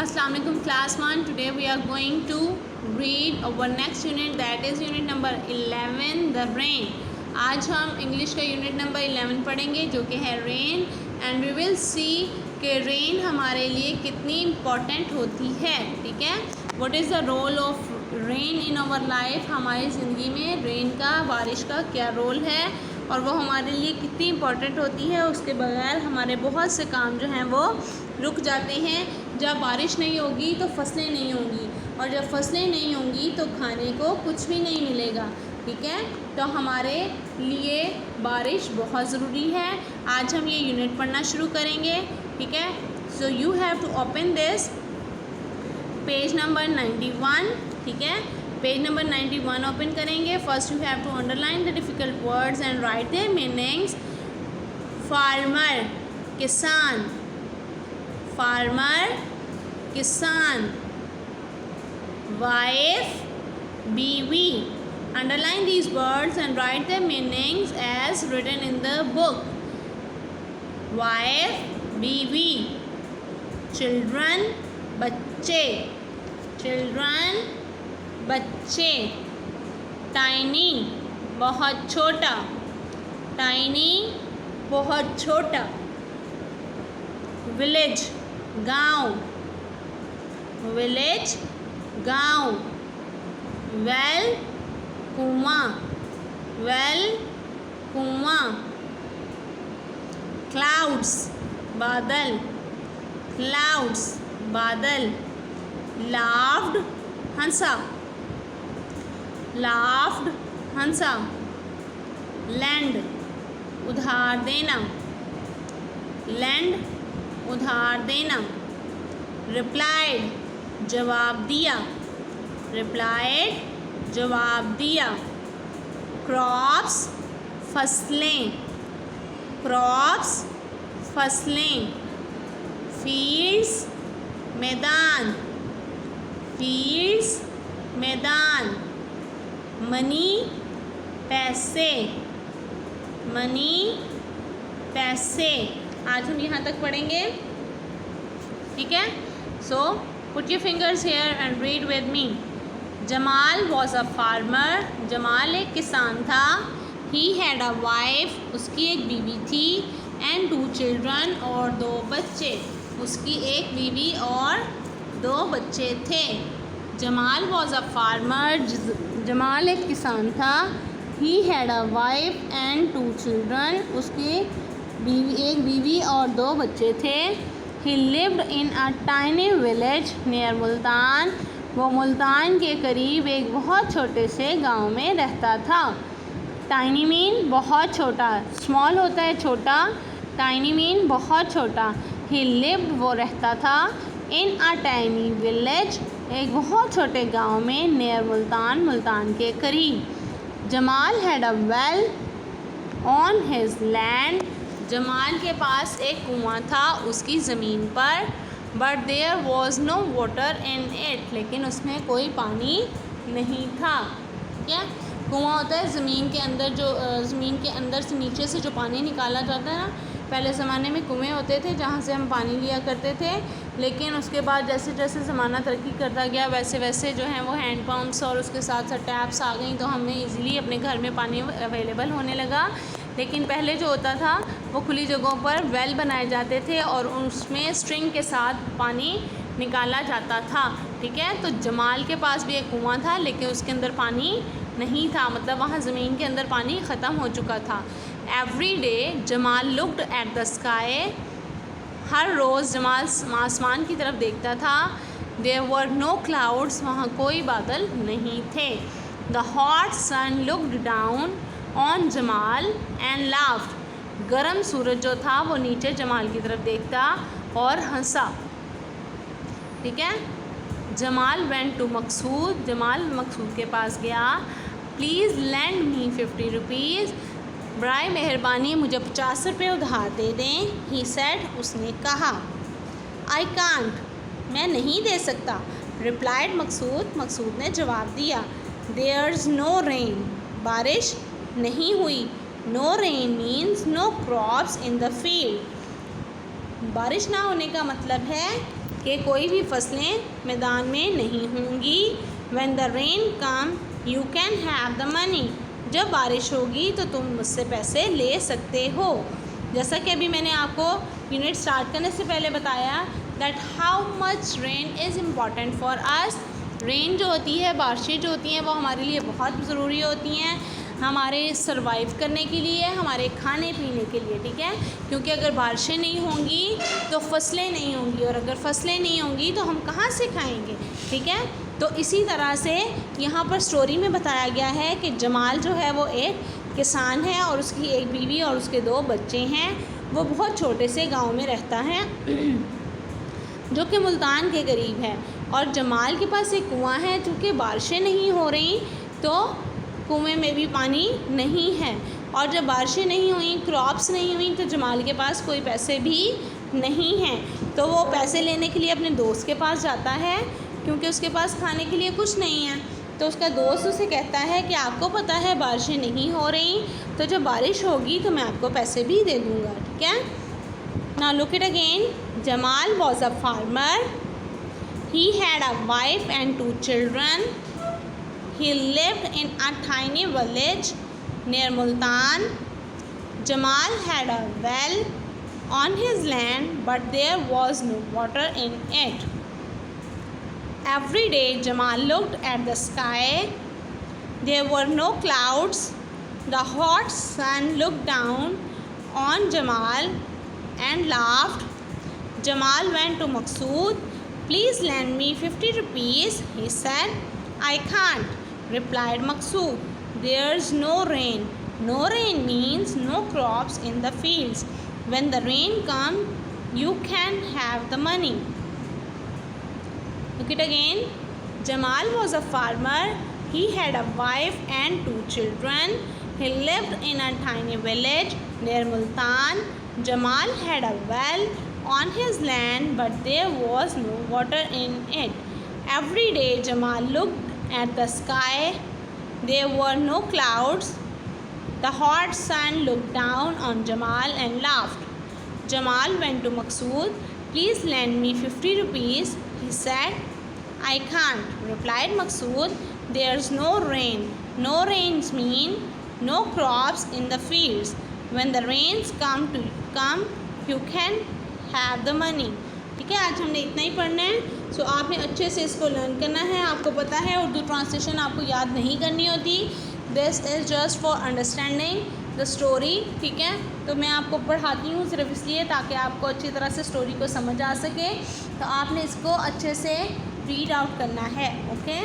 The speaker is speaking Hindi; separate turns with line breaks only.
Assalamu alaikum class 1. Today we are going to read our next unit, that is unit number 11, the rain. आज हम इंग्लिश का यूनिट नंबर 11 पढ़ेंगे जो कि है rain, and we will see कि रेन हमारे लिए कितनी इम्पॉर्टेंट होती है. ठीक है, what is the role of rain in our life. हमारी ज़िंदगी में रेन का, बारिश का क्या रोल है और वो हमारे लिए कितनी इम्पॉर्टेंट होती है. उसके बगैर हमारे बहुत से काम जो हैं वो रुक जाते हैं. जब बारिश नहीं होगी तो फसलें नहीं होंगी, और जब फसलें नहीं होंगी तो खाने को कुछ भी नहीं मिलेगा. ठीक है, तो हमारे लिए बारिश बहुत ज़रूरी है. आज हम ये यूनिट पढ़ना शुरू करेंगे. ठीक है, so you have to open this page number 91. ठीक है, पेज नंबर 91 ओपन करेंगे. First you have to underline the difficult words and write their meanings. Farmer, किसान. फार्मर, किसान. वाइफ, बीवी. Underline these words and write their meanings as written in the book. Wife, बीवी. Children, बच्चे. Children, बच्चे. Tiny, बहुत छोटा. Tiny, बहुत छोटा. Village, गाँव. Village, गाँव. Well, कुआं. वेल, कुआं. क्लाउड्स, बादल. क्लाउड्स, बादल. लाफ्ड, हंसा. लाफ्ड, हंसा. लैंड, उधार देना. लैंड, उधार देना. रिप्लाइड, जवाब दिया. रिप्लाइड, जवाब दिया. क्रॉप्स, फसलें. क्रॉप्स, फसलें. फील्ड्स, मैदान. फील्ड्स, मैदान. मनी, पैसे. मनी, पैसे. आज हम यहाँ तक पढ़ेंगे. ठीक है, so put your fingers here and read with me. Jamal was a farmer. Jamal एक किसान था. ही हैड अ वाइफ, उसकी एक बीवी थी. एंड 2 चिल्ड्रन, और 2 बच्चे. उसकी एक बीवी और 2 बच्चे थे. Jamal was a farmer. Jamal एक किसान था. He had a wife and 2 children. उसकी एक बीवी और 2 बच्चे थे. ही lived in a tiny village near Multan. वो मुल्तान के करीब एक बहुत छोटे से गांव में रहता था. टाइनी मीन बहुत छोटा. स्मॉल होता है छोटा. टाइनी मीन बहुत छोटा. ही लिव्ड, वो रहता था. इन अ टाइनी विलेज, एक बहुत छोटे गांव में. नियर मुल्तान, मुल्तान के करीब. Jamal had a well on his land. Jamal के पास एक कुआं था उसकी ज़मीन पर. But there was no water in it, लेकिन उसमें कोई पानी नहीं था. क्या कुआं होता है ज़मीन के अंदर, जो ज़मीन के अंदर से नीचे से जो पानी निकाला जाता है ना. पहले ज़माने में कुएं होते थे जहाँ से हम पानी लिया करते थे, लेकिन उसके बाद जैसे जैसे ज़माना तरक्की करता गया वैसे वैसे जो है वो हैंड पम्प्स और उसके साथ साथ टैप्स आ गई, तो हमें ईज़िली अपने घर में पानी अवेलेबल होने लगा. लेकिन पहले जो होता था वो खुली जगहों पर वेल बनाए जाते थे और उसमें स्ट्रिंग के साथ पानी निकाला जाता था. ठीक है, तो जमाल के पास भी एक कुआं था लेकिन उसके अंदर पानी नहीं था, मतलब वहाँ ज़मीन के अंदर पानी ख़त्म हो चुका था. Every day Jamal looked at the sky. हर रोज़ जमाल आसमान की तरफ देखता था. देयर वर नो क्लाउड्स, वहाँ कोई बादल नहीं थे. The hot sun looked down on Jamal and laughed. गरम सूरज जो था वो नीचे जमाल की तरफ देखता और हंसा. ठीक है, जमाल वेंट टू मकसूद. जमाल मकसूद के पास गया. Please lend me 50 rupees. बराए मेहरबानी मुझे 50 रुपये उधार दे दें. ही सेड, उसने कहा. आई कांट, मैं नहीं दे सकता. रिप्लाइड मकसूद, मकसूद ने जवाब दिया. देयर्स नो रेन, बारिश नहीं हुई. No rain means no crops in the field. बारिश ना होने का मतलब है कि कोई भी फसलें मैदान में नहीं होंगी। When the rain come, you can have the money. जब बारिश होगी तो तुम मुझसे पैसे ले सकते हो। जैसा कि अभी मैंने आपको यूनिट स्टार्ट करने से पहले बताया that how much rain is important for us. Rain जो होती है, बारिशें जो होती हैं, वो हमारे लिए बहुत ज़रूरी होती हैं, हमारे सरवाइव करने के लिए, हमारे खाने पीने के लिए, ठीक है। क्योंकि अगर बारिशें नहीं होंगी तो फसलें नहीं होंगी, और अगर फसलें नहीं होंगी तो हम कहाँ से खाएंगे, ठीक है। तो इसी तरह से यहाँ पर स्टोरी में बताया गया है कि जमाल जो है वो एक किसान है और उसकी एक बीवी और उसके 2 बच्चे हैं। वो बहुत छोटे से गांव में रहता है जो कि मुल्तान के करीब है, और जमाल के पास एक कुआं है। चूँकि बारिशें नहीं हो रही तो कुएं में भी पानी नहीं है, और जब बारिशें नहीं हुई, क्रॉप्स नहीं हुई, तो जमाल के पास कोई पैसे भी नहीं हैं। तो वो पैसे लेने के लिए अपने दोस्त के पास जाता है, क्योंकि उसके पास खाने के लिए कुछ नहीं है। तो उसका दोस्त उसे कहता है कि आपको पता है बारिशें नहीं हो रही, तो जब बारिश होगी तो मैं आपको पैसे भी दे दूँगा, ठीक है। Now look it again. Jamal was a farmer. He had a wife and 2 children. He lived in a tiny village near Multan. Jamal had a well on his land, but there was no water in it. Every day Jamal looked at the sky. There were no clouds. The hot sun looked down on Jamal and laughed. Jamal went to Maqsood. Please lend me 50 rupees, he said. I can't, replied Maqsood. There's no rain. No rain means no crops in the fields. When the rain comes, you can have the money. Look it again. Jamal was a farmer. He had a wife and 2 children. He lived in a tiny village near Multan. Jamal had a well on his land, but there was no water in it. Every day Jamal looked at the sky. There were no clouds. The hot sun looked down on Jamal and laughed. Jamal went to Maqsood. Please lend me 50 rupees, he said. I can't, replied Maqsood. There's no rain. No rains mean no crops in the fields. When the rains come, you can have the money. ठीक है, आज हमने इतना ही पढ़ना है। सो आपने अच्छे से इसको लर्न करना है। आपको पता है उर्दू ट्रांसलेशन आपको याद नहीं करनी होती। This is just for understanding the story, ठीक है। तो मैं आपको पढ़ाती हूँ सिर्फ इसलिए ताकि आपको अच्छी तरह से स्टोरी को समझ आ सके। तो आपने इसको अच्छे से रीड आउट करना है, ओके।